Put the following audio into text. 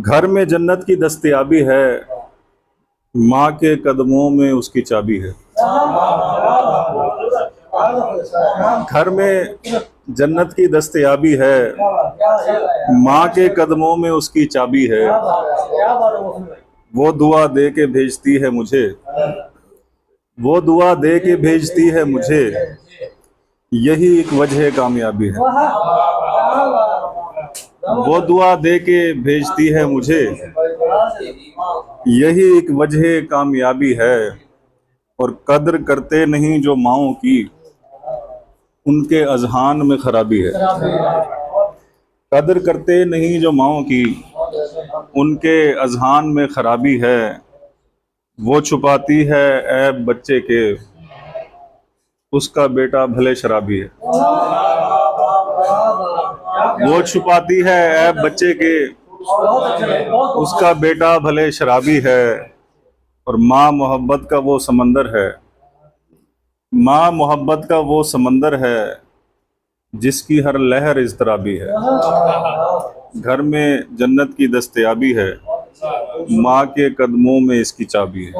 घर में जन्नत की दस्तयाबी है, माँ के कदमों में उसकी चाबी है। घर में जन्नत की दस्तयाबी है, माँ के कदमों में उसकी चाबी है। वो दुआ दे के भेजती है मुझे, वो दुआ दे के भेजती है मुझे, यही एक वजह कामयाबी है। वो दुआ दे के भेजती है मुझे, यही एक वजह कामयाबी है। और कदर करते नहीं जो माओं की, उनके अजहान में खराबी है। कदर करते नहीं जो माओं की, उनके अजहान में खराबी है। वो छुपाती है ऐब बच्चे के, उसका बेटा भले शराबी है। वो छुपाती है ऐब बच्चे के, उसका बेटा भले शराबी है। और माँ मोहब्बत का वो समंदर है, माँ मोहब्बत का वो समंदर है, जिसकी हर लहर इज़्तिराबी है। घर में जन्नत की दस्तयाबी है, माँ के कदमों में इसकी चाबी है।